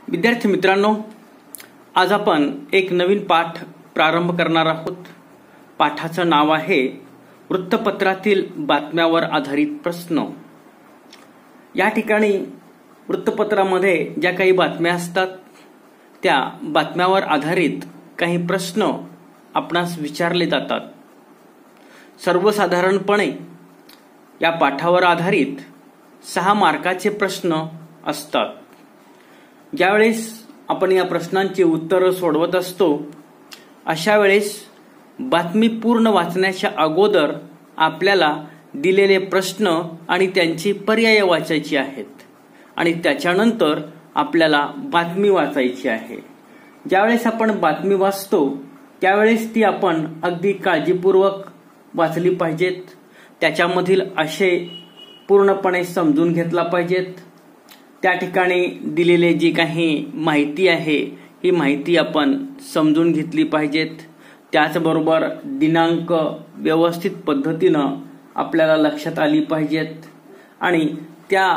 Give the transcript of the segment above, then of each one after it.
विद्यार्थी मित्रांनो, आज आपण एक नवीन पाठ प्रारंभ करणार आहोत। पाठाचं नाव आहे वृत्तपत्रातील बातम्यावर आधारित प्रश्न। या ठिकाणी वृत्तपत्रामध्ये ज्या काही बातम्या असतात त्या बातम्यावर आधारित काही प्रश्न आपणास विचारले जातात। सर्वसाधारणपणे या पाठावर आधारित 6 मार्काचे प्रश्न असतात। ज्यावेळेस आपण या प्रश्नांची उत्तरं सोडवत असतो अशा वेळेस बातमी पूर्ण वाचण्याच्या अगोदर आपल्याला दिलेले प्रश्न आणि त्यांची पर्याय वाचायची आहेत आणि त्याच्यानंतर आपल्याला बातमी वाचायची आहे। ज्यावेळेस आपण बातमी वाचतो त्यावेळेस ती आपण अगदी काळजीपूर्वक वाचली पाहिजेत। त्याच्यामधील आशय पूर्णपणे समजून घेतला पाहिजेत। त्या ठिकाणी दिलेली जी काही माहिती आहे ही माहिती आपण समजून घेतली पाहिजेत। त्याचबरोबर दिनांक व्यवस्थित पद्धतीनं आपल्याला लक्षात आली पाहिजेत आणि त्या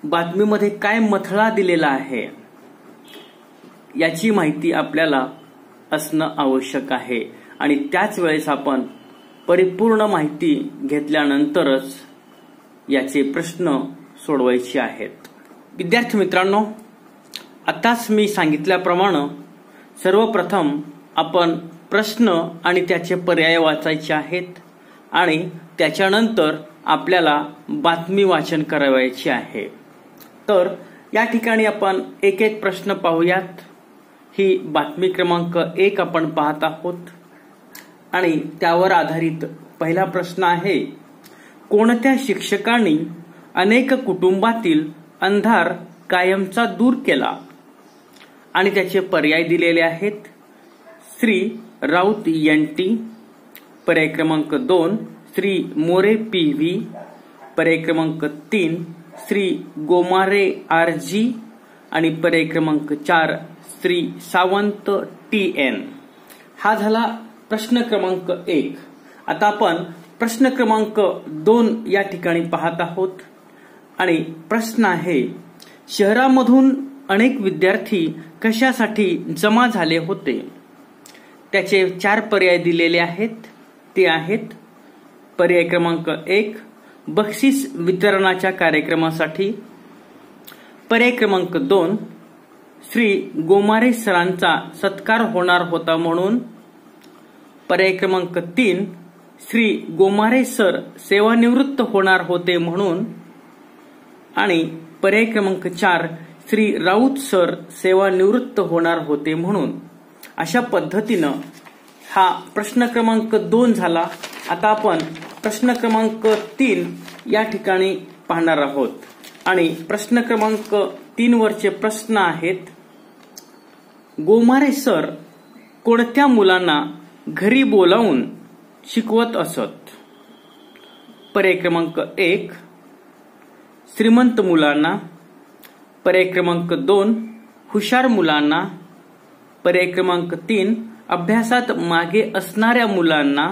बातमीमध्ये काय मथळा दिलेला आहे याची माहिती आपल्याला असणं आवश्यक आहे आणि त्याच वेळेस आपण परिपूर्ण माहिती घेतल्यानंतरच याचे प्रश्न सोडवायचे आहेत। विद्यार्थी मित्रांनो, आताच मी सांगितल्याप्रमाणे सर्वप्रथम आपण प्रश्न आणि त्याचे पर्याय वाचायचे आहेत आणि त्याच्यानंतर आपल्याला बातमी वाचन करायचे आहे। तर या ठिकाणी आपण एक एक प्रश्न पाहूयात। ही बातमी क्रमांक 1 आपण पाहत आहोत आणि त्यावर आधारित पहिला प्रश्न आहे, कोणत्या शिक्षकांनी अनेक कुटुंबातील अंधार कायमचा दूर केला? आणि त्याचे पर्याय दिलेले आहेत। श्री राऊत NT, पर्याय क्रमांक 2 श्री मोरे PV, पर्याय क्रमांक 3 श्री गोमारे RG आणि पर्याय क्रमांक 4 श्री सावंत TN। हा झाला प्रश्न क्रमांक 1। आता आपण प्रश्न क्रमांक 2 या ठिकाणी पाहत आहोत आणि प्रश्न आहे, शहरामधून अनेक विद्यार्थी कशासाठी जमा झाले होते? त्याचे 4 पर्याय दिलेले आहेत। ते आहेत पर्याय क्रमांक 1 बक्षीस वितरणाच्या कार्यक्रमासाठी, पर्याय क्रमांक 2 श्री गोमारे सरांचा सत्कार होणार होता म्हणून, पर्याय क्रमांक 3 श्री गोमारे सर सेवानिवृत्त होणार होते म्हणून आणि पर्याय क्रमांक 4 श्री राऊत सर सेवानिवृत्त होणार होते म्हणून। अशा पद्धतीनं हा प्रश्न क्रमांक 2 झाला। आता आपण प्रश्न क्रमांक 3 या ठिकाणी पाहणार आहोत आणि प्रश्न क्रमांक 3 वरचे प्रश्न आहेत, गोमारे सर कोणत्या मुलांना घरी बोलावून शिकवत असत? पर्याय क्रमांक 1 श्रीमंत मुलांना, पर्याय क्रमांक 2 हुशार मुलांना, पर्याय क्रमांक 3 अभ्यासात मागे असणाऱ्या मुलांना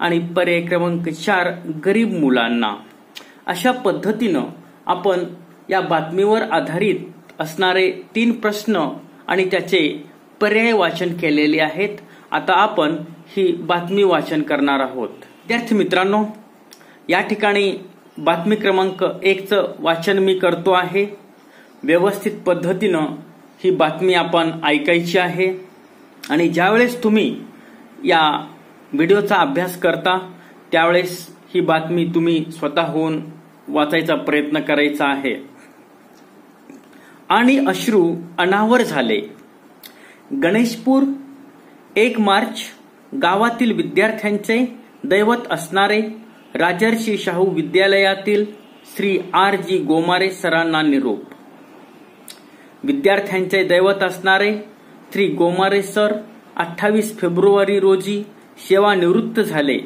आणि पर्याय क्रमांक 4 गरीब मुलांना। अशा पद्धतीनं आपण या बातमीवर आधारित असणारे 3 प्रश्न आणि त्याचे पर्याय वाचन केलेले आहेत। आता आपण ही बातमी वाचन करणार आहोत। विद्यार्थी मित्रांनो, या ठिकाणी बातमी क्रमांक 1चं वाचन मी करतो आहे। व्यवस्थित पद्धतीनं ही बातमी आपण ऐकायची आहे आणि ज्यावेळेस तुम्ही या व्हिडिओचा अभ्यास करता त्यावेळेस ही बातमी तुम्ही स्वतःहून वाचायचा प्रयत्न करायचा आहे। आणि अश्रू अनावर झाले। गणेशपूर 1 मार्च गावातील विद्यार्थ्यांचे दैवत असणारे राजर्षी शाहू विद्यालयातील श्री RG गोमारे सरांना निरोप। विद्यार्थ्यांचे दैवत असणारे श्री गोमारे सर 28 फेब्रुवारी रोजी सेवानिवृत्त झाले।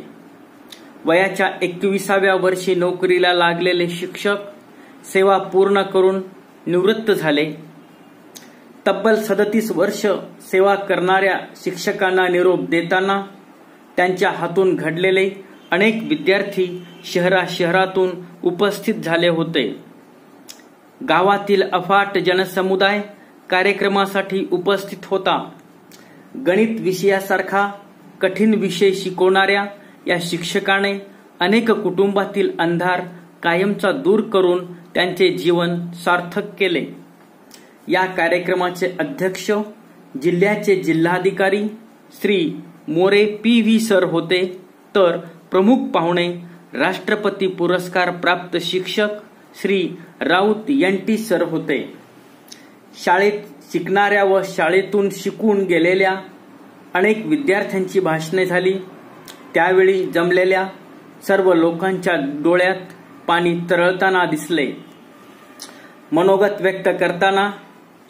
वयाच्या 21व्या वर्षी नोकरीला लागलेले शिक्षक सेवा पूर्ण करून निवृत्त झाले। तब्बल 37 वर्ष सेवा करणाऱ्या शिक्षकांना निरोप देताना त्यांच्या हातून घडलेले अनेक विद्यार्थी शहरातून उपस्थित झाले होते। गावातील अफाट जनसमुदाय कार्यक्रमासाठी उपस्थित होता. गणित विषयासारखा कठीण विषय शिकवणाऱ्या या शिक्षकाने अनेक कुटुंबातील अंधार कायमचा दूर करून त्यांचे जीवन सार्थक केले. या कार्यक्रमाचे अध्यक्ष जिल्ह्याचे जिल्हाधिकारी श्री मोरे PV सर होते, तर प्रमुख पाहुणे राष्ट्रपती पुरस्कार प्राप्त शिक्षक श्री राऊत NT सर होते. शाळेत शिकणाऱ्या व शाळेतून शिकून गेलेल्या अनेक विद्यार्थ्यांची भाषणे झाली. त्यावेळी जमलेल्या सर्व लोकांच्या डोळ्यात पाणी तरळताना दिसले. मनोगत व्यक्त करताना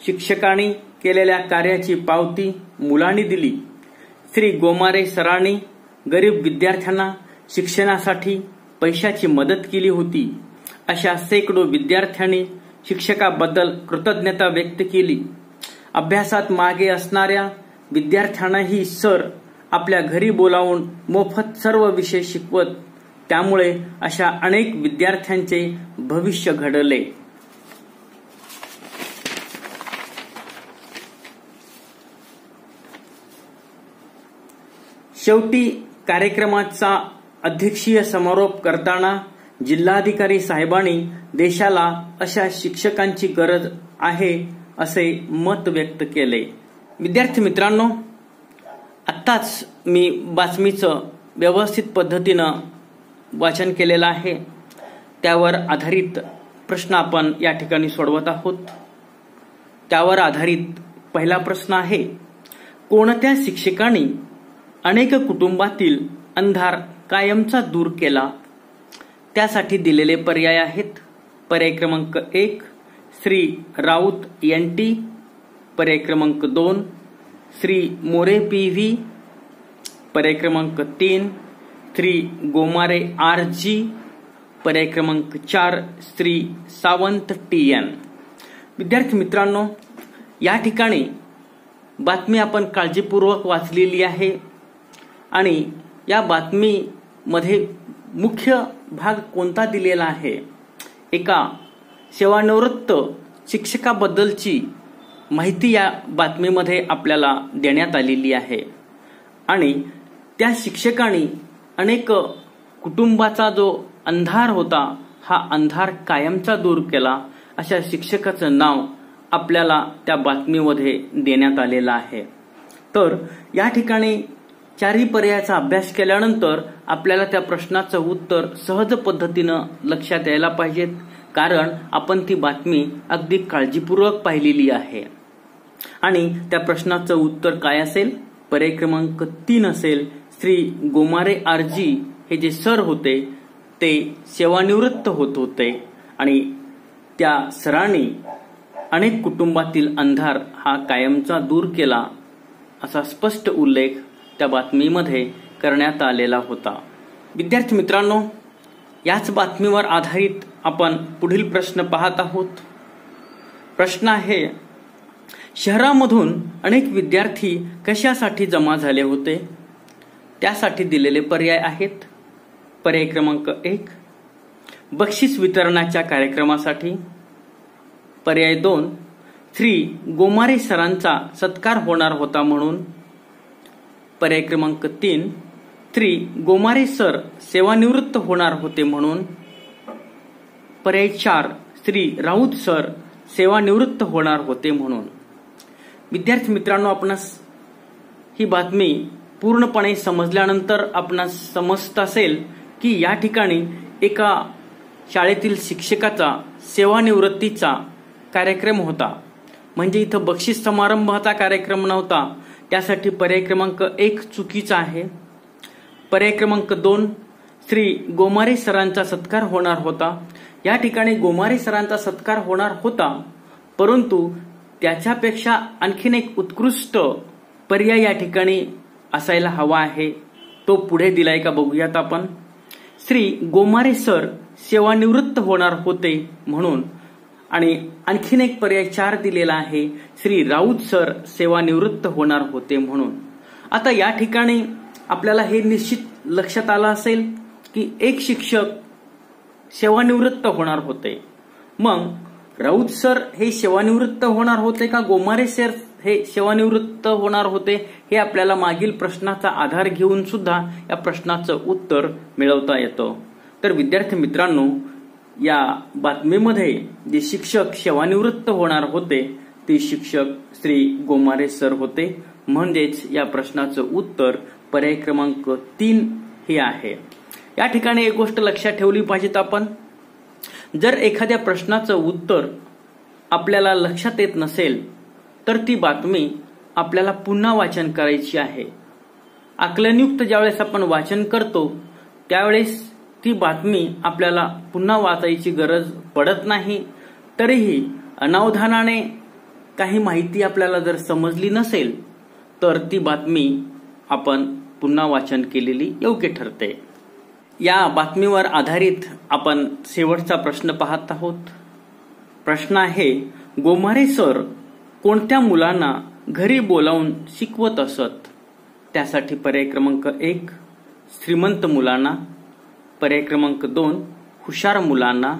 शिक्षकांनी केलेल्या कार्याची पावती मुलांनी दिली. श्री गोमारे सरांनी गरीब विद्यार्थ्यांना शिक्षणासाठी पैशाची मदत केली होती. अशा शेकडो विद्यार्थ्यांनी शिक्षकाबद्दल कृतज्ञता व्यक्त केली. अभ्यासात मागे असणाऱ्या विद्यार्थ्यांनाही सर आपल्या घरी बोलावून मोफत सर्व विषय शिकवत. त्यामुळे अशा अनेक विद्यार्थ्यांचे भविष्य घडले. शेवटी कार्यक्रमाचा अध्यक्षीय समारोप करताना जिल्हाधिकारी साहेबांनी देशाला अशा शिक्षकांची गरज आहे असे मत व्यक्त केले. विद्यार्थी मित्रांनो, आत्ताच मी बातमीचं व्यवस्थित पद्धतीनं वाचन केलेलं आहे. त्यावर आधारित प्रश्न आपण या ठिकाणी सोडवत आहोत. त्यावर आधारित पहिला प्रश्न आहे, कोणत्या शिक्षकांनी अनेक कुटुंबातील अंधार कायमचा दूर केला? त्यासाठी दिलेले पर्याय आहेत. पर्याय क्रमांक 1 श्री राऊत NT, पर्याय क्रमांक 2 श्री मोरे PV, पर्याय क्रमांक 3 श्री गोमारे RG, पर्याय क्रमांक 4 श्री सावंत TN. विद्यार्थी मित्रांनो, या ठिकाणी बातमी आपण काळजीपूर्वक वाचलेली आहे आणि या बातमीमध्ये मुख्य भाग कोणता दिलेला आहे? एका सेवानिवृत्त शिक्षकाबद्दलची माहिती या बातमीमध्ये आपल्याला देण्यात आलेली आहे आणि त्या शिक्षकांनी अनेक कुटुंबाचा जो अंधार होता, हा अंधार कायमचा दूर केला. अशा शिक्षकाचं नाव आपल्याला त्या बातमीमध्ये देण्यात आलेलं आहे. तर या ठिकाणी चारही पर्यायाचा अभ्यास केल्यानंतर आपल्याला त्या प्रश्नाचं उत्तर सहज पद्धतीनं लक्षात यायला पाहिजेत, कारण आपण ती बातमी अगदी काळजीपूर्वक पाहिलेली आहे. आणि त्या प्रश्नाचं उत्तर काय असेल? पर्याय क्रमांक 3 असेल. श्री गोमारे RG हे जे सर होते ते सेवानिवृत्त होत होते आणि त्या सरांनी अनेक कुटुंबातील अंधार हा कायमचा दूर केला असा स्पष्ट उल्लेख त्या बातमीमध्ये करण्यात आलेला होता. विद्यार्थी मित्रांनो, याच बातमीवर आधारित आपण पुढील प्रश्न पाहत आहोत. प्रश्न आहे, शहरामधून अनेक विद्यार्थी कशासाठी जमा झाले होते? त्यासाठी दिलेले पर्याय आहेत. पर्याय क्रमांक 1 बक्षीस वितरणाच्या कार्यक्रमासाठी, पर्याय 2 श्री गोमारे सरांचा सत्कार होणार होता म्हणून, पर्याय क्रमांक 3 श्री गोमारे सर सेवानिवृत्त होणार होते म्हणून, पर्याय 4 श्री राऊत सर सेवानिवृत्त होणार होते म्हणून. विद्यार्थी मित्रांनो, आपणास ही बातमी पूर्णपणे समजल्यानंतर आपणास समजत असेल की या ठिकाणी एका शाळेतील शिक्षकाचा सेवानिवृत्तीचा कार्यक्रम होता. म्हणजे इथं बक्षीस समारंभाचा कार्यक्रम नव्हता. त्यासाठी पर्याय क्रमांक 1 चुकीचा आहे. पर्याय क्रमांक 2 श्री गोमारे सरांचा सत्कार होणार होता. या ठिकाणी गोमारे सरांचा सत्कार होणार होता, परंतु त्याच्यापेक्षा आणखीन एक उत्कृष्ट पर्याय या ठिकाणी असायला हवा आहे. तो पुढे दिलाय का बघूयात आपण. श्री गोमारे सर सेवानिवृत्त होणार होते म्हणून, आणि आणखीन एक पर्याय 4 दिलेला आहे, श्री राऊत सर सेवानिवृत्त होणार होते म्हणून. आता या ठिकाणी आपल्याला हे निश्चित लक्षात आलं असेल की एक शिक्षक सेवानिवृत्त होणार होते. मग राऊत सर हे सेवानिवृत्त होणार होते का गोमारे सर हे सेवानिवृत्त होणार होते, हे आपल्याला मागील प्रश्नाचा आधार घेऊन सुद्धा या प्रश्नाचं उत्तर मिळवता येतं. तर विद्यार्थी मित्रांनो, या बातमीमध्ये जे शिक्षक सेवानिवृत्त होणार होते ते शिक्षक श्री गोमारे सर होते. म्हणजेच या प्रश्नाचं उत्तर पर्याय क्रमांक 3 हे आहे. या ठिकाणी एक गोष्ट लक्षात ठेवली पाहिजेत आपण, जर एखाद्या प्रश्नाचं उत्तर आपल्याला लक्षात येत नसेल तर ती बातमी आपल्याला पुन्हा वाचन करायची आहे. आकलनयुक्त ज्यावेळेस आपण वाचन करतो त्यावेळेस ती बातमी आपल्याला पुन्हा वाचायची गरज पडत नाही. तरीही अनावधानाने काही माहिती आपल्याला जर समजली नसेल तर ती बातमी आपण पुन्हा वाचन केलेली योग्य ठरते. या बातमीवर आधारित आपण शेवटचा प्रश्न पाहत आहोत. प्रश्न आहे, गोमारे सर कोणत्या मुलांना घरी बोलावून शिकवत असत? त्यासाठी पर्याय क्रमांक 1 श्रीमंत मुलांना, पर्याय क्रमांक 2 हुशार मुलांना,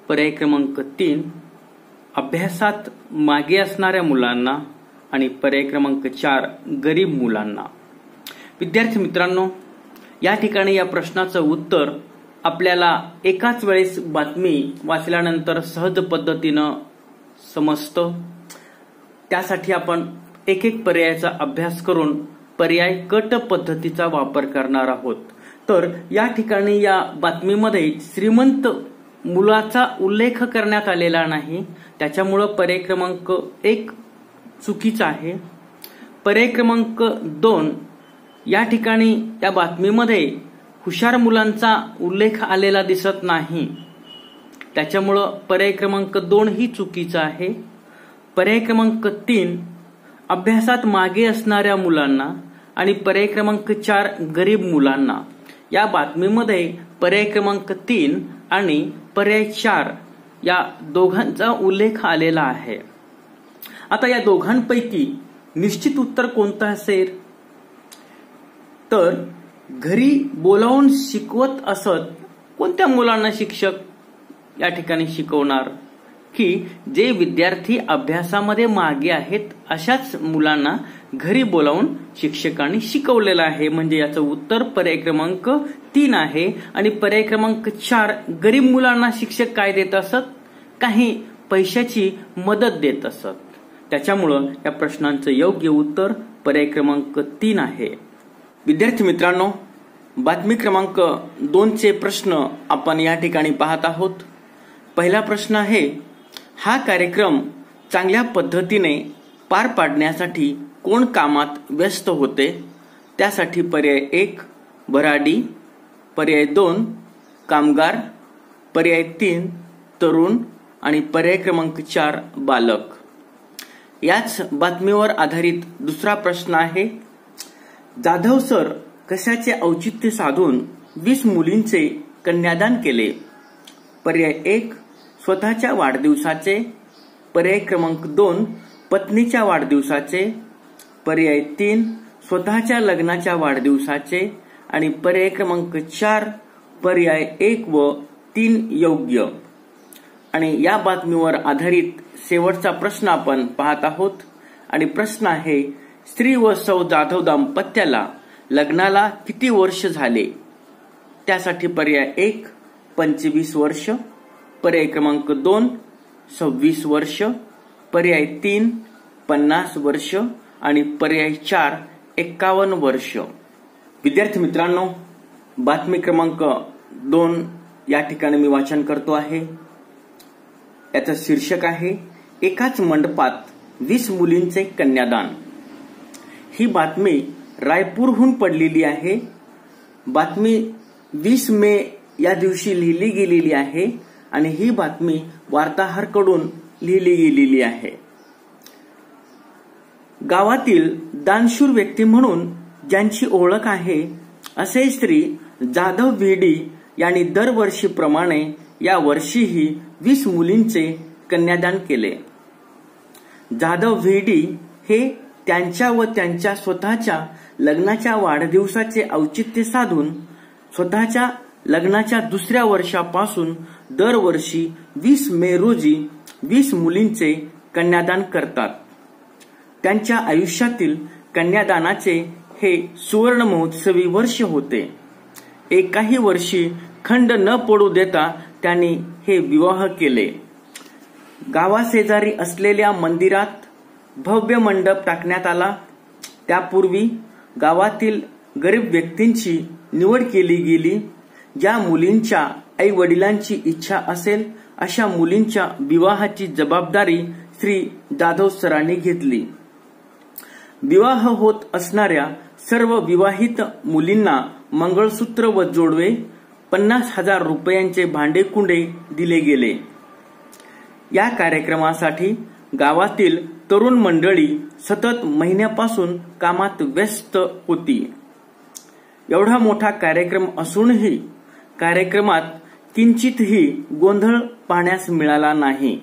पर्याय क्रमांक 3 अभ्यासात मागे असणाऱ्या मुलांना आणि पर्याय क्रमांक 4 गरीब मुलांना. विद्यार्थी मित्रांनो, या ठिकाणी या प्रश्नाचं उत्तर आपल्याला एकाच वेळेस बातमी वाचल्यानंतर सहज पद्धतीनं समजतं. त्यासाठी आपण एक एक पर्यायाचा अभ्यास करून पर्याय कट पद्धतीचा वापर करणार आहोत. तर या ठिकाणी या बातमीमध्ये श्रीमंत मुलाचा उल्लेख करण्यात आलेला नाही, त्याच्यामुळं पर्याय क्रमांक 1 चुकीचा आहे. पर्याय क्रमांक 2 या ठिकाणी या बातमीमध्ये हुशार मुलांचा उल्लेख आलेला दिसत नाही, त्याच्यामुळं पर्याय क्रमांक 2 ही चुकीचा आहे. पर्याय क्रमांक 3 अभ्यासात मागे असणाऱ्या मुलांना आणि पर्याय क्रमांक 4 गरीब मुलांना. या बातमीमध्ये पर्याय क्रमांक 3 आणि पर्याय 4 या दोघांचा उल्लेख आलेला आहे. आता या दोघांपैकी निश्चित उत्तर कोणतं असेल? तर घरी बोलावून शिकवत असत कोणत्या मुलांना शिक्षक या ठिकाणी शिकवणार? की जे विद्यार्थी अभ्यासामध्ये मागे आहेत अशाच मुलांना घरी बोलावून शिक्षकांनी शिकवलेलं आहे. म्हणजे याचं उत्तर पर्याय क्रमांक 3 आहे. आणि पर्याय क्रमांक 4 गरीब मुलांना शिक्षक काय देत असत? काही पैशाची मदत देत असत. त्याच्यामुळं या प्रश्नांचं योग्य उत्तर पर्याय क्रमांक 3 आहे. विद्यार्थी मित्रांनो, बातमी क्रमांक 2चे प्रश्न आपण या ठिकाणी पाहत आहोत. पहिला प्रश्न आहे, हा कार्यक्रम चांगल्या पद्धतीने पार पाडण्यासाठी कोण कामात व्यस्त होते? त्यासाठी पर्याय 1 भराडी, पर्याय 2 कामगार, पर्याय 3 तरुण आणि पर्याय क्रमांक 4 बालक. याच बातमीवर आधारित दुसरा प्रश्न आहे, जाधव सर कशाचे औचित्य साधून 20 मुलींचे कन्यादान केले? पर्याय 1 स्वतःच्या वाढदिवसाचे, पर्याय क्रमांक 2 पत्नीच्या वाढदिवसाचे, पर्याय 3 स्वतःच्या लग्नाच्या वाढदिवसाचे आणि पर्याय क्रमांक 4 पर्याय 1 व 3 योग्य. आणि या बातमीवर आधारित शेवटचा प्रश्न आपण पाहत आहोत. आणि प्रश्न आहे, श्री व सौ जाधव दाम्पत्याला लग्नाला किती वर्ष झाले? त्यासाठी पर्याय 1 25 वर्ष, पर्याय क्रमांक 2 26 वर्ष, पर्याय 3 50 वर्ष आणि पर्याय 4 51 वर्ष. विद्यार्थी मित्रांनो, बातमी क्रमांक 2 या ठिकाणी मी वाचन करतो आहे. याचं शीर्षक आहे, एकाच मंडपात 20 मुलींचे कन्यादान. ही बातमी रायपूरहून पडलेली आहे. बातमी 20 मे या दिवशी लिहिली गेलेली आहे आणि ही बातमी वार्ताहरकडून लिहिली गेलेली आहे. गावातील दानशूर व्यक्ती म्हणून ज्यांची ओळख आहे असे श्री जाधव व्हीडी यांनी दरवर्षीप्रमाणे या वर्षीही 20 मुलींचे कन्यादान केले. जाधव व्हीडी हे त्यांच्या व त्यांच्या स्वतःच्या लग्नाच्या वाढदिवसाचे औचित्य साधून स्वतःच्या लग्नाच्या दुसऱ्या वर्षापासून दरवर्षी 20 मे रोजी 20 मुलींचे कन्यादान करतात. त्यांच्या आयुष्यातील कन्यादानाचे हे सुवर्ण महोत्सवी वर्ष होते. एकाही वर्षी खंड न पडू देता त्यांनी हे विवाह केले. गावाशेजारी असलेल्या मंदिरात भव्य मंडप टाकण्यात आला. त्यापूर्वी गावातील गरीब व्यक्तींची निवड केली गेली. ज्या मुलींच्या आई वडिलांची इच्छा असेल अशा मुलींच्या विवाहाची जबाबदारी श्री जाधव सरांनी घेतली. विवाह होत असणाऱ्या सर्व विवाहित मुलींना मंगळसूत्र व जोडवे 50,000 रुपयांचे भांडेकुंडे दिले गेले. या कार्यक्रमासाठी गावातील तरुण मंडळी सतत महिन्यापासून कामात व्यस्त होती. एवढा मोठा कार्यक्रम असूनही कार्यक्रमात किंचितही गोंधळ पाहण्यास मिळाला नाही.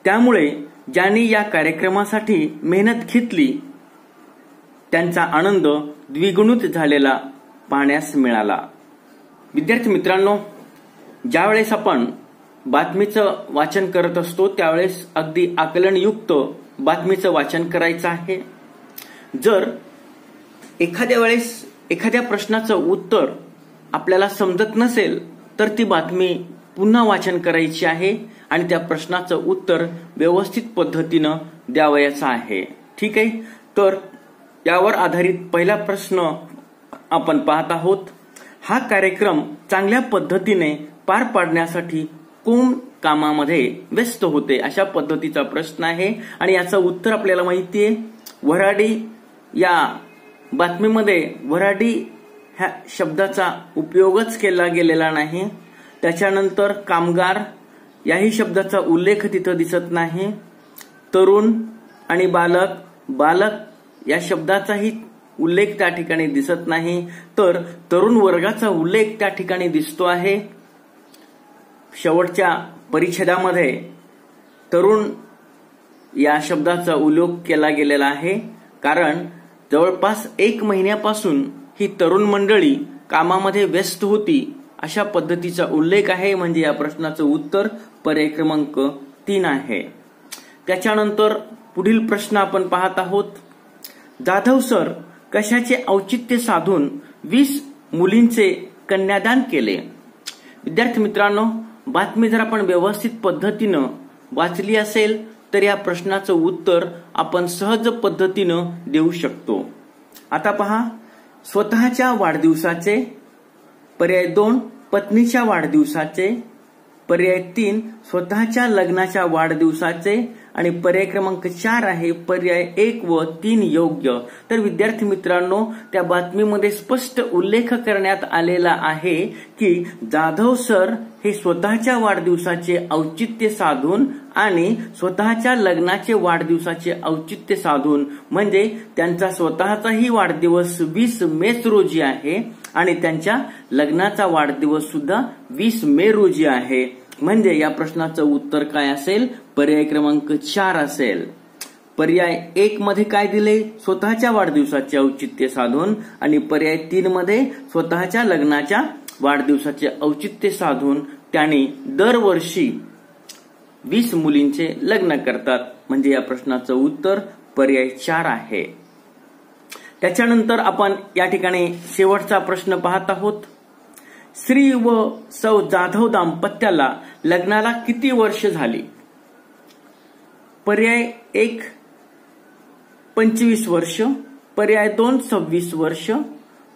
त्यामुळे ज्यांनी या कार्यक्रमासाठी मेहनत घेतली त्यांचा आनंद द्विगुणित झालेला पाहण्यास मिळाला. विद्यार्थी मित्रांनो, ज्यावेळेस आपण बातमीचं वाचन करत असतो त्यावेळेस अगदी आकलनयुक्त बातमीचं वाचन करायचं आहे. जर एखाद्या वेळेस एखाद्या प्रश्नाचं उत्तर आपल्याला समजत नसेल तर ती बातमी पुन्हा वाचन करायची आहे आणि त्या प्रश्नाचं उत्तर व्यवस्थित पद्धतीनं द्यावयाचं आहे. ठीक आहे, तर यावर आधारित पहिला प्रश्न आपण पाहत आहोत. हा कार्यक्रम चांगल्या पद्धतीने पार पाडण्यासाठी कोण कामामध्ये व्यस्त होते, अशा पद्धतीचा प्रश्न आहे आणि याचं उत्तर आपल्याला माहिती आहे. वऱ्हाडी या बातमीमध्ये वऱ्हाडी ह्या शब्दाचा उपयोगच केला गेलेला नाही. त्याच्यानंतर कामगार याही शब्दाचा उल्लेख तिथं दिसत नाही. तरुण आणि बालक, बालक या शब्दाचाही उल्लेख त्या ठिकाणी दिसत नाही. तर तरुण वर्गाचा उल्लेख त्या ठिकाणी दिसतो आहे. शेवटच्या परिच्छेदामध्ये तरुण या शब्दाचा उल्लेख केला गेलेला आहे, कारण जवळपास 1 महिन्यापासून ही तरुण मंडळी कामामध्ये व्यस्त होती अशा पद्धतीचा उल्लेख आहे. म्हणजे या प्रश्नाचं उत्तर पर्याय क्रमांक 3 आहे. त्याच्यानंतर पुढील प्रश्न आपण पाहत आहोत. जाधव सर कशाचे औचित्य साधून 20 मुलींचे कन्यादान केले? विद्यार्थी मित्रांनो, बातमी जर आपण व्यवस्थित पद्धतीनं वाचली असेल तर या प्रश्नाचं उत्तर आपण सहज पद्धतीनं देऊ शकतो. आता पहा, स्वतःच्या वाढदिवसाचे, पर्याय 2 पत्नीच्या वाढदिवसाचे, पर्याय 3 स्वतःच्या लग्नाच्या वाढदिवसाचे आणि पर्याय क्रमांक 4 आहे पर्याय 1 व 3 योग्य. तर विद्यार्थी मित्रांनो, त्या बातमीमध्ये स्पष्ट उल्लेख करण्यात आलेला आहे की जाधव सर हे स्वतःच्या वाढदिवसाचे औचित्य साधून आणि स्वतःच्या लग्नाचे वाढदिवसाचे औचित्य साधून, म्हणजे त्यांचा स्वतःचाही वाढदिवस 20 मे रोजी आहे आणि त्यांच्या लग्नाचा वाढदिवस सुद्धा 20 मे रोजी आहे. म्हणजे या प्रश्नाचं उत्तर काय असेल? पर्याय क्रमांक 4 असेल. पर्याय 1 मध्ये काय दिले? स्वतःच्या वाढदिवसाचे औचित्य साधून आणि पर्याय 3 मध्ये स्वतःच्या लग्नाच्या वाढदिवसाचे औचित्य साधून त्यांनी दरवर्षी 20 मुलींचे लग्न करतात. म्हणजे या प्रश्नाचं उत्तर पर्याय 4 आहे. त्याच्यानंतर आपण या ठिकाणी शेवटचा प्रश्न पाहत आहोत. श्री व सौ जाधव दाम्पत्याला लग्नाला किती वर्ष झाली? पर्याय 1 25 वर्ष, पर्याय 2 26 वर्ष,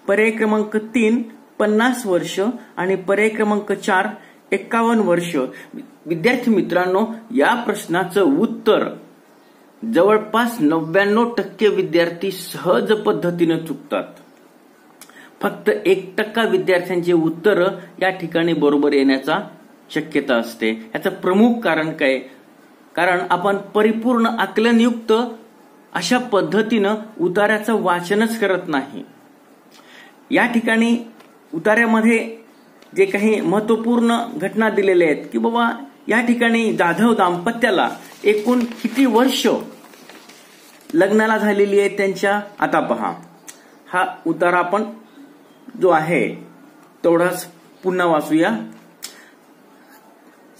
पर्याय क्रमांक 3 50 वर्ष आणि पर्याय क्रमांक 4 51 वर्ष. विद्यार्थी मित्रांनो, या प्रश्नाचं उत्तर जवळपास 99% विद्यार्थी सहज पद्धतीने चुकतात. फक्त 1% विद्यार्थ्यांची उत्तर या ठिकाणी बरोबर येण्याचा शक्यता असते. याचं प्रमुख कारण काय? कारण आपण परिपूर्ण आकलनयुक्त अशा पद्धतीनं उतार्याचं वाचनच करत नाही. या ठिकाणी उतार्यामध्ये जे काही महत्वपूर्ण घटना दिलेल्या आहेत की बाबा या ठिकाणी जाधव दाम्पत्याला एकूण किती वर्ष लग्नाला झालेली आहे त्यांच्या. आता पहा, हा उतारा आपण जो आहे तेवढाच पुन्हा वाचूया.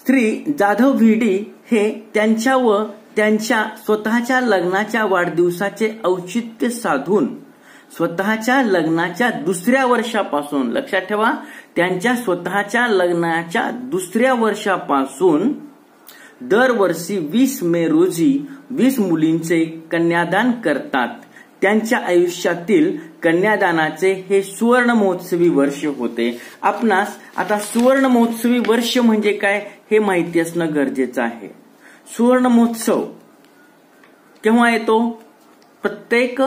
श्री जाधव भिडी हे त्यांच्या व त्यांच्या स्वतःच्या लग्नाच्या वाढदिवसाचे औचित्य साधून स्वतःच्या लग्नाच्या दुसऱ्या वर्षापासून, लक्षात ठेवा, त्यांच्या स्वतःच्या लग्नाच्या दुसऱ्या वर्षापासून दरवर्षी 20 मे रोजी 20 मुलींचे कन्यादान करतात. त्यांच्या आयुष्यातील कन्यादानाचे हे सुवर्ण महोत्सवी वर्ष होते. आपणास आता सुवर्ण महोत्सवी वर्ष म्हणजे काय हे माहिती असणं गरजेचं आहे. सुवर्ण महोत्सव केव्हा येतो? प्रत्येक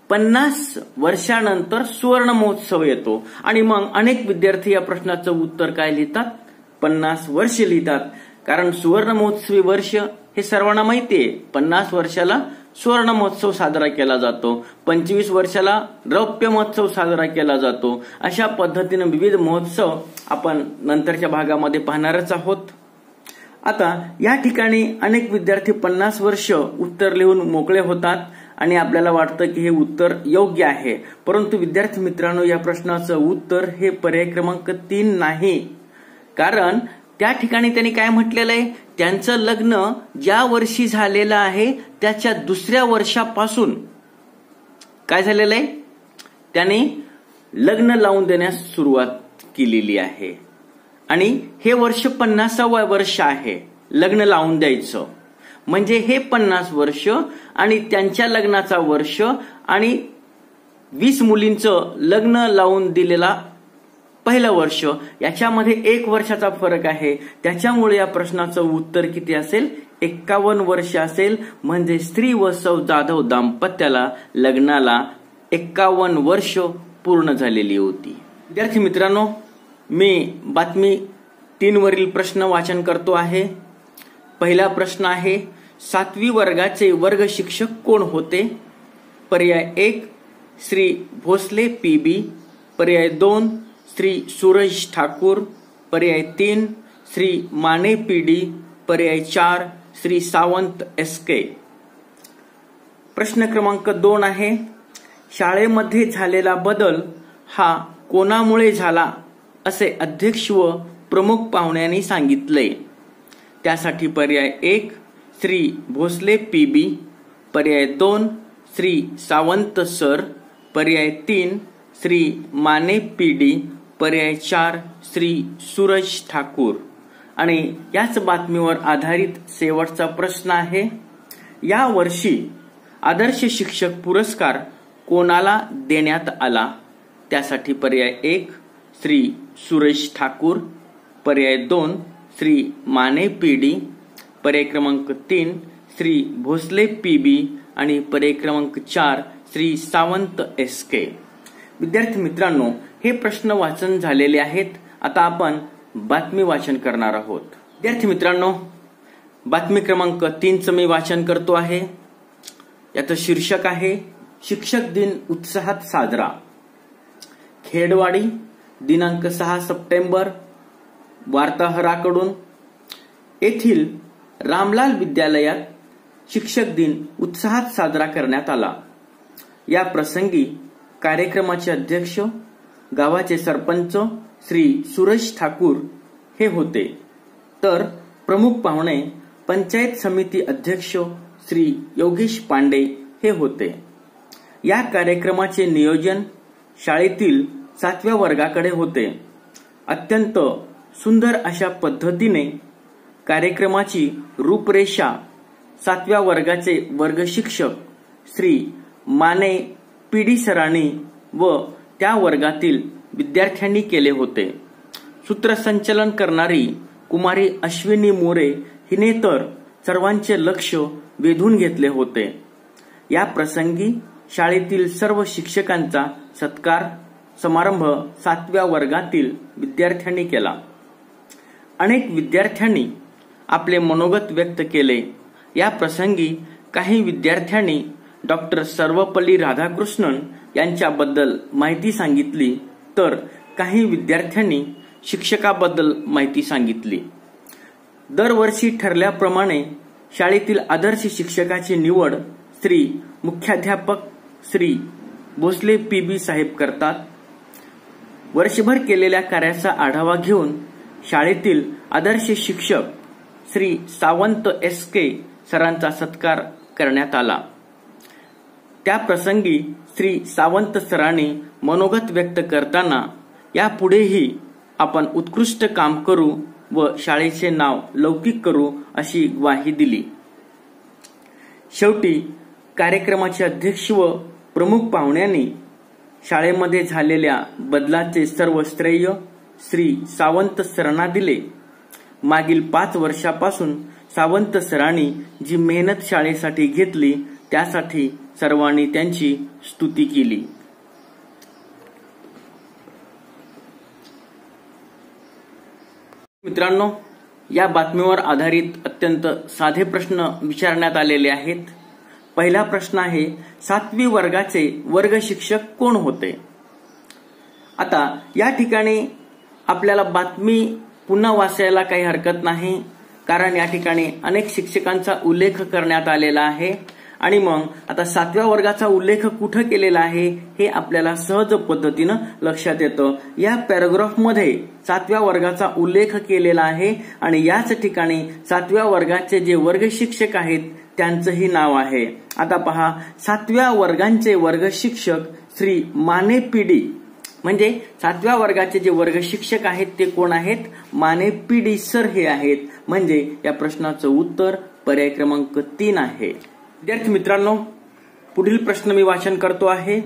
50 वर्षानंतर सुवर्ण महोत्सव येतो. आणि मग अनेक विद्यार्थी या प्रश्नाचं उत्तर काय लिहितात? 50 वर्ष लिहितात. कारण सुवर्ण महोत्सवी वर्ष हे सर्वांना माहितीये. 50 वर्षाला सुवर्ण महोत्सव साजरा केला जातो, 25 वर्षाला रौप्य महोत्सव साजरा केला जातो. अशा पद्धतीने विविध महोत्सव आपण नंतरच्या भागामध्ये पाहणारच आहोत. आता या ठिकाणी अनेक विद्यार्थी 50 वर्ष उत्तर लिहून मोकळे होतात आणि आपल्याला वाटतं की हे उत्तर योग्य आहे. परंतु विद्यार्थी मित्रांनो, या प्रश्नाचं उत्तर हे पर्याय क्रमांक 3 नाही. कारण त्या ठिकाणी त्यांनी काय म्हटलेलं आहे? त्यांचं लग्न ज्या वर्षी झालेलं आहे त्याच्या दुसऱ्या वर्षापासून काय झालेलं आहे? त्यांनी लग्न लावून देण्यास सुरुवात केलेली आहे. आणि हे वर्ष 50वं वर्ष आहे लग्न लावून द्यायचं. म्हणजे हे 50 वर्ष आणि त्यांच्या लग्नाचा वर्ष आणि 20 मुलींचं लग्न लावून दिलेला पहिलं वर्ष, याच्यामध्ये 1 वर्षाचा फरक आहे. त्याच्यामुळे या प्रश्नाचं उत्तर किती असेल? 51 वर्ष असेल. म्हणजे श्री व सौ जाधव दाम्पत्याला लग्नाला 51 वर्ष पूर्ण झालेली होती. विद्यार्थी मित्रांनो, मी बातमी 3 वरील प्रश्न वाचन करतो आहे. पहिला प्रश्न आहे, 7वी वर्गाचे वर्ग शिक्षक कोण होते? पर्याय 1 श्री भोसले PB, पर्याय 2 श्री सूरज ठाकूर, पर्याय 3 श्री माने PD, पर्याय 4 श्री सावंत SK. प्रश्न क्रमांक 2 आहे, शाळेमध्ये झालेला बदल हा कोणामुळे झाला असे अध्यक्ष व प्रमुख पाहुण्यांनी सांगितले? त्यासाठी पर्याय 1 श्री भोसले PB, पर्याय 2 श्री सावंत सर, पर्याय 3 श्री माने PD, पर्याय 4 श्री सूरज ठाकूर. आणि याच बातमीवर आधारित शेवटचा प्रश्न आहे, या वर्षी आदर्श शिक्षक पुरस्कार कोणाला देण्यात आला? त्यासाठी पर्याय 1 श्री सूरज ठाकूर, पर्याय 2 श्री माने PD, पर्याय क्रमांक 3 श्री भोसले PB आणि पर्याय क्रमांक 4 श्री सावंत SK. विद्यार्थी मित्रांनो, हे प्रश्न वाचन झालेले आहेत. आता आपण बातमी वाचन करणार आहोत. विद्यार्थी मित्रांनो, बातमी क्रमांक 3चं मी वाचन करतो आहे. याचं शीर्षक आहे, शिक्षक दिन उत्साहात साजरा. खेडवाडी, दिनांक 6 सप्टेंबर. वार्ताहराकडून, येथील रामलाल विद्यालयात शिक्षक दिन उत्साहात साजरा करण्यात आला. या प्रसंगी कार्यक्रमाचे अध्यक्ष गावाचे सरपंच श्री सूरज ठाकूर हे होते. तर प्रमुख पाहुणे पंचायत समिती अध्यक्ष श्री योगेश पांडे हे होते. या कार्यक्रमाचे नियोजन शाळेतील 7व्या वर्गाकडे होते. अत्यंत सुंदर अशा पद्धतीने कार्यक्रमाची रूपरेषा 7व्या वर्गाचे वर्ग शिक्षक श्री माने PD सरांनी व त्या वर्गातील विद्यार्थ्यांनी केले होते. सूत्रसंचलन करणारी कुमारी अश्विनी मोरे हिने तर सर्वांचे लक्ष वेधून घेतले होते. या प्रसंगी शाळेतील सर्व शिक्षकांचा सत्कार समारंभ 7व्या वर्गातील विद्यार्थ्यांनी केला. अनेक विद्यार्थ्यांनी आपले मनोगत व्यक्त केले. या प्रसंगी काही विद्यार्थ्यांनी डॉक्टर सर्वपल्ली राधाकृष्णन यांच्याबद्दल माहिती सांगितली, तर काही विद्यार्थ्यांनी शिक्षकाबद्दल माहिती सांगितली. दरवर्षी ठरल्याप्रमाणे शाळेतील आदर्श शिक्षकाची निवड श्री मुख्याध्यापक श्री भोसले PB साहेब करतात. वर्षभर केलेल्या कार्याचा आढावा घेऊन शाळेतील आदर्श शिक्षक श्री सावंत SK सरांचा सत्कार करण्यात आला। त्या प्रसंगी श्री सावंत सरांनी मनोगत व्यक्त करताना यापुढेही आपण उत्कृष्ट काम करू व शाळेचे नाव लौकिक करू अशी ग्वाही दिली। शेवटी कार्यक्रमाचे अध्यक्ष व प्रमुख पाहुण्यांनी शाळेमध्ये झालेल्या बदलाचे सर्व श्रेय श्री सावंत सरांना दिले। मागील 5 वर्षापासून सावंत सरांनी जी मेहनत शाळेसाठी घेतली त्यासाठी सर्वांनी त्यांची स्तुती केली। मित्रांनो, या बातमीवर आधारित अत्यंत साधे प्रश्न विचारण्यात आलेले आहेत। पहिला प्रश्न आहे, 7वी वर्गाचे वर्ग शिक्षक कोण होते? आता या ठिकाणी आपल्याला बातमी पुन्हा वाचायला काही हरकत नाही, कारण या ठिकाणी अनेक शिक्षकांचा उल्लेख करण्यात आलेला आहे आणि मग आता 7व्या वर्गाचा उल्लेख कुठं केलेला आहे हे आपल्याला सहज पद्धतीनं लक्षात येतं। या पॅराग्राफमध्ये 7व्या वर्गाचा उल्लेख केलेला आहे आणि याच ठिकाणी 7व्या वर्गाचे जे वर्ग शिक्षक आहेत त्यांचंही नाव आहे। आता पहा, 7व्या वर्गांचे वर्ग शिक्षक श्री माने PD, म्हणजे 7व्या वर्गाचे जे वर्ग शिक्षक आहेत ते कोण आहेत? माने PD सर हे आहेत। म्हणजे या प्रश्नाचं उत्तर पर्याय क्रमांक 3 आहे। विद्यार्थी मित्रांनो, पुढील प्रश्न मी वाचन करतो आहे।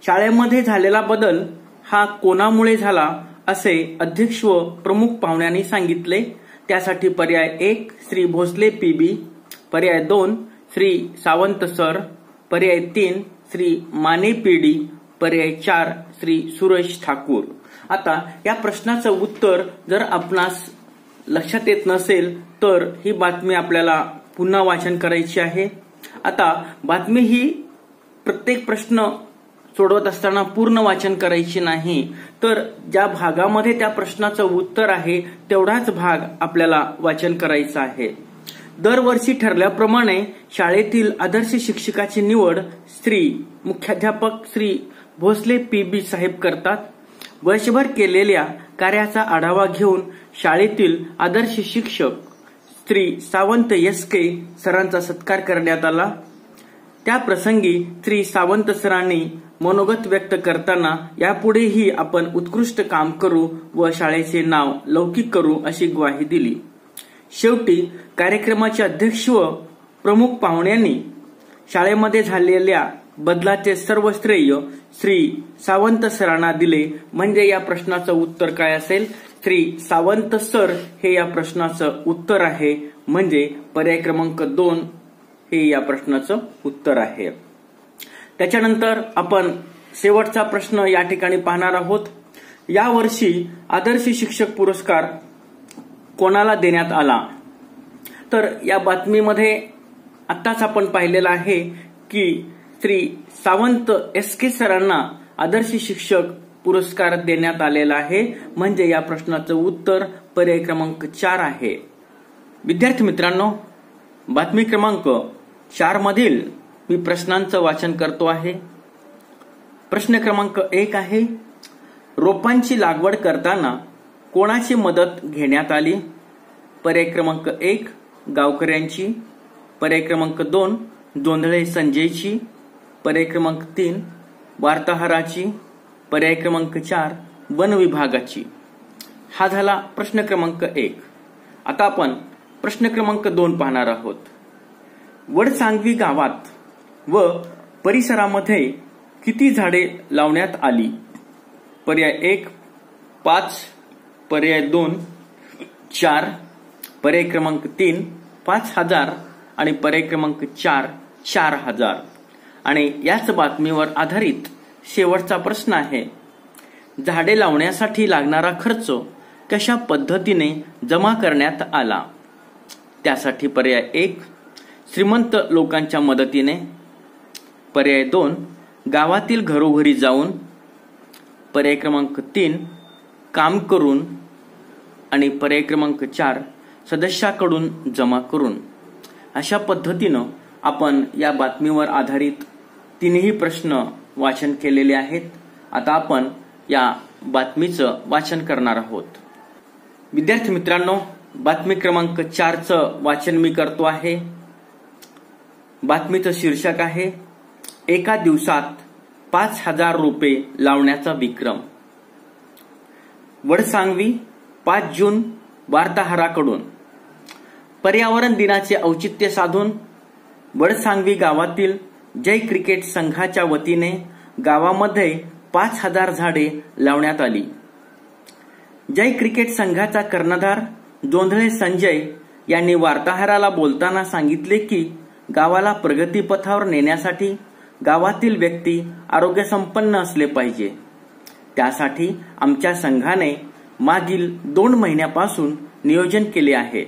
शाळेमध्ये झालेला बदल हा कोणामुळे झाला असे अध्यक्ष व प्रमुख पाहुण्यांनी सांगितले? त्यासाठी पर्याय 1 श्री भोसले PB, पर्याय 2 श्री सावंत सर, पर्याय 3 श्री माने PD, पर्याय 4 श्री सुरेश ठाकूर। आता या प्रश्नाचं उत्तर जर आपणास लक्षात येत नसेल तर ही बातमी आपल्याला पुन्हा वाचन करायची आहे। आता बातमी ही प्रत्येक प्रश्न सोडवत असताना पूर्ण वाचन करायची नाही, तर ज्या भागामध्ये त्या प्रश्नाचं उत्तर आहे तेवढाच भाग आपल्याला वाचन करायचा आहे। दरवर्षी ठरल्याप्रमाणे शाळेतील आदर्श शिक्षकाची निवड मुख्याध्यापक श्री भोसले PB साहेब करतात। वर्षभर केलेल्या कार्याचा आढावा घेऊन शाळेतील आदर्श शिक्षक श्री सावंत SK सरांचा सत्कार करण्यात आला। त्या प्रसंगी श्री सावंत सरांनी मनोगत व्यक्त करताना यापुढेही आपण उत्कृष्ट काम करू व शाळेचे नाव लौकिक करू अशी ग्वाही दिली। शेवटी कार्यक्रमाचे अध्यक्ष व प्रमुख पाहुण्यांनी शाळेमध्ये झालेल्या बदलाचे सर्व श्रेय श्री सावंत सरांना दिले। म्हणजे या प्रश्नाचं उत्तर काय असेल? श्री सावंत सर हे या प्रश्नाचं उत्तर आहे। म्हणजे पर्याय क्रमांक 2 हे या प्रश्नाचं उत्तर आहे। त्याच्यानंतर आपण शेवटचा प्रश्न या ठिकाणी पाहणार आहोत। यावर्षी आदर्श शिक्षक पुरस्कार कोणाला देण्यात आला? तर या बातमीमध्ये आत्ताच आपण पाहिलेलं आहे की श्री सावंत SK सरांना आदर्श शिक्षक पुरस्कार देण्यात आलेला आहे। म्हणजे या प्रश्नाचं उत्तर पर्याय क्रमांक 4 आहे। विद्यार्थी मित्रांनो, बातमी क्रमांक 4 मधील मी प्रश्नांचं वाचन करतो आहे। प्रश्न क्रमांक 1 आहे, रोपांची लागवड करताना कोणाची मदत घेण्यात आली? पर्याय क्रमांक 1 गावकऱ्यांची, पर्याय क्रमांक 2 जोंधळे संजयची, पर्याय क्रमांक 3 वार्ताहराची, पर्याय क्रमांक 4 वन विभागाची। हा झाला प्रश्न क्रमांक 1। आता आपण प्रश्न क्रमांक 2 पाहणार आहोत। वडसांगवी गावात व परिसरामध्ये किती झाडे लावण्यात आली? पर्याय 1 5, पर्याय 2 4, पर्याय क्रमांक 3 5000 आणि पर्याय क्रमांक 4 4000। आणि याच बातमीवर आधारित शेवटचा प्रश्न आहे, झाडे लावण्यासाठी लागणारा खर्च कशा पद्धतीने जमा करण्यात आला? त्यासाठी पर्याय 1 श्रीमंत लोकांच्या मदतीने, पर्याय 2 गावातील घरोघरी जाऊन, पर्याय क्रमांक 3 काम करून आणि पर्याय क्रमांक 4 सदस्याकडून जमा करून। अशा पद्धतीनं आपण या बातमीवर आधारित तीनही प्रश्न वाचन केलेले आहेत। आता आपण या बातमीचं वाचन करणार आहोत। विद्यार्थी मित्रांनो, बातमी क्रमांक 4चं वाचन मी करतो आहे. बातमीचं शीर्षक आहे, एका दिवसात 5,000 रोपे लावण्याचा विक्रम. वडसांगवी 5 जून वार्ताहराकडून. पर्यावरण दिनाचे औचित्य साधून वडसांगवी गावातील जय क्रिकेट संघाच्या वतीने गावामध्ये 5,000 झाडे लावण्यात आली. जय क्रिकेट संघाचा कर्णधार जोंधळे संजय यांनी वार्ताहराला बोलताना सांगितले की गावाला प्रगतीपथावर नेण्यासाठी गावातील व्यक्ती आरोग्यसंपन्न असले पाहिजे. त्यासाठी आमच्या संघाने मागील 2 महिन्यापासून नियोजन केले आहे.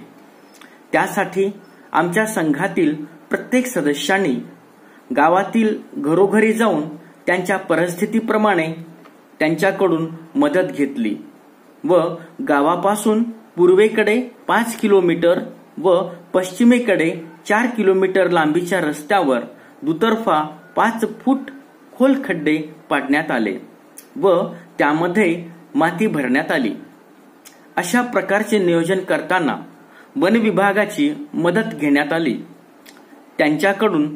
त्यासाठी आमच्या संघातील प्रत्येक सदस्यांनी गावातील घरोघरी जाऊन त्यांच्या परिस्थितीप्रमाणे त्यांच्याकडून मदत घेतली व गावापासून पूर्वेकडे 5 किलोमीटर व पश्चिमेकडे 4 किलोमीटर लांबीच्या रस्त्यावर दुतर्फा 5 फूट खोल खड्डे पाडण्यात आले व त्यामध्ये माती भरण्यात आली. अशा प्रकारचे नियोजन करताना वन विभागाची मदत घेण्यात आली. त्यांच्याकडून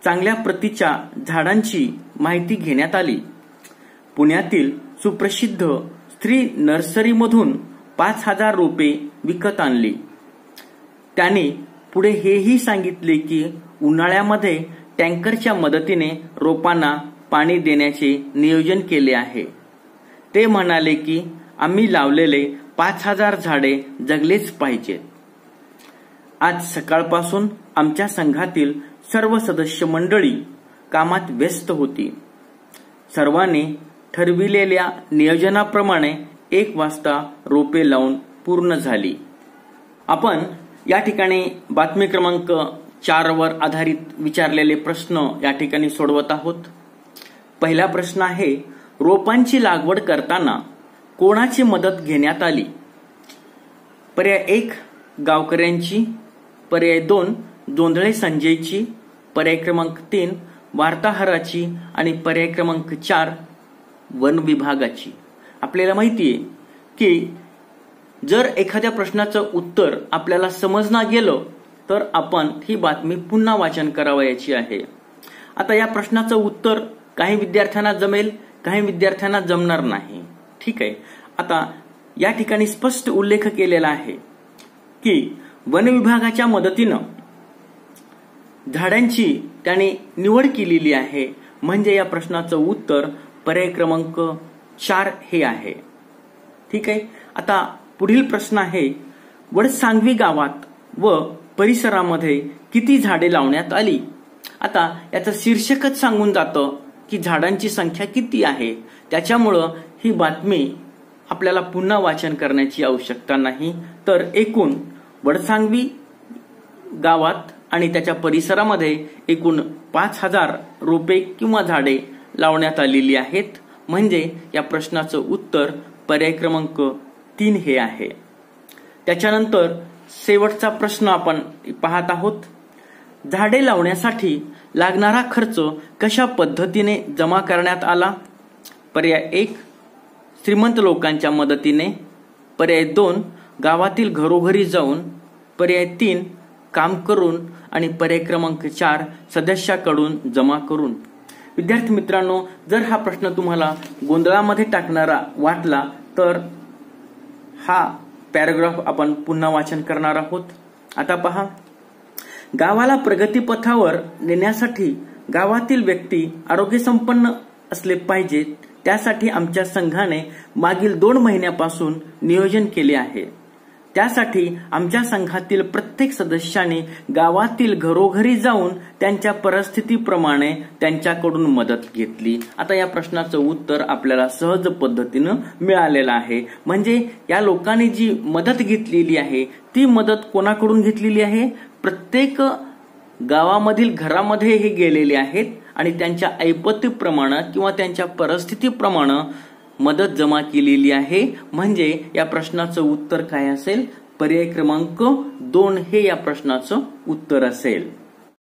चांगल्या प्रतीच्या झाडांची माहिती घेण्यात आली. पुण्यातील सुप्रसिद्ध स्त्री नर्सरीमधून 5,000 रोपे विकत आणली. त्याने पुढे हेही सांगितले की उन्हाळ्यामध्ये टँकरच्या मदतीने रोपांना पाणी देण्याचे नियोजन केले आहे. ते म्हणाले की आम्ही लावलेले 5,000 झाडे जगलेच पाहिजेत. आज सकाळपासून आमच्या संघातील सर्व सदस्य मंडळी कामात व्यस्त होती. सर्वांनी ठरविलेल्या नियोजनाप्रमाणे 1 वाजता रोपे लावून पूर्ण झाली. आपण या ठिकाणी बातमी क्रमांक 4वर आधारित विचारलेले प्रश्न या ठिकाणी सोडवत आहोत. पहिला प्रश्न आहे, रोपांची लागवड करताना कोणाची मदत घेण्यात आली? पर्याय 1 गावकऱ्यांची, पर्याय 2 जोंधळे संजयची, पर्याय क्रमांक 3 वार्ताहराची आणि पर्याय क्रमांक 4 वन विभागाची. आपल्याला माहिती आहे की जर एखाद्या प्रश्नाचं उत्तर आपल्याला समजणं गेलं तर आपण ही बातमी पुन्हा वाचन करावयाची आहे. आता या प्रश्नाचं उत्तर काही विद्यार्थ्यांना जमेल, काही विद्यार्थ्यांना जमणार नाही. ठीक आहे. आता या ठिकाणी स्पष्ट उल्लेख केलेला आहे की वन विभागाच्या मदतीनं झाडांची त्याने निवड केलेली आहे. म्हणजे या प्रश्नाचं उत्तर पर्याय क्रमांक 4 हे आहे. ठीक आहे. आता पुढील प्रश्न आहे, वडसांगवी गावात व परिसरामध्ये किती झाडे लावण्यात आली? आता याचं शीर्षकच सांगून जातं की झाडांची संख्या किती आहे. त्याच्यामुळं ही बातमी आपल्याला पुन्हा वाचन करण्याची आवश्यकता नाही. तर एकूण वडसांगवी गावात आणि त्याच्या परिसरामध्ये एकूण 5,000 रोपे किंवा झाडे लावण्यात आलेली आहेत. म्हणजे या प्रश्नाचं उत्तर पर्याय क्रमांक 3 हे आहे. त्याच्यानंतर शेवटचा प्रश्न आपण पाहत आहोत. झाडे लावण्यासाठी लागणारा खर्च कशा पद्धतीने जमा करण्यात आला? पर्याय 1 श्रीमंत लोकांच्या मदतीने, पर्याय 2 गावातील घरोघरी जाऊन, पर्याय 3 काम करून आणि पर्याय क्रमांक 4 सदस्याकडून जमा करून. विद्यार्थी मित्रांनो, जर हा प्रश्न तुम्हाला गोंधळामध्ये टाकणारा वाटला तर हा पॅराग्राफ आपण पुन्हा वाचन करणार आहोत. आता पहा, गावाला प्रगतीपथावर नेण्यासाठी गावातील व्यक्ती आरोग्यसंपन्न असले पाहिजेत. त्यासाठी आमच्या संघाने मागील 2 महिन्यापासून नियोजन केले आहे. त्यासाठी आमच्या संघातील प्रत्येक सदस्याने गावातील घरोघरी जाऊन त्यांच्या परिस्थितीप्रमाणे त्यांच्याकडून मदत घेतली. आता या प्रश्नाचं उत्तर आपल्याला सहज पद्धतीनं मिळालेलं आहे. म्हणजे या लोकांनी जी मदत घेतलेली आहे ती मदत कोणाकडून घेतलेली आहे? प्रत्येक गावामधील घरामध्ये हे गेलेले आहेत आणि त्यांच्या ऐपतीप्रमाणे किंवा त्यांच्या परिस्थितीप्रमाणे मदत जमा केलेली आहे. म्हणजे या प्रश्नाचं उत्तर काय असेल? पर्याय क्रमांक 2 हे या प्रश्नाचं उत्तर असेल.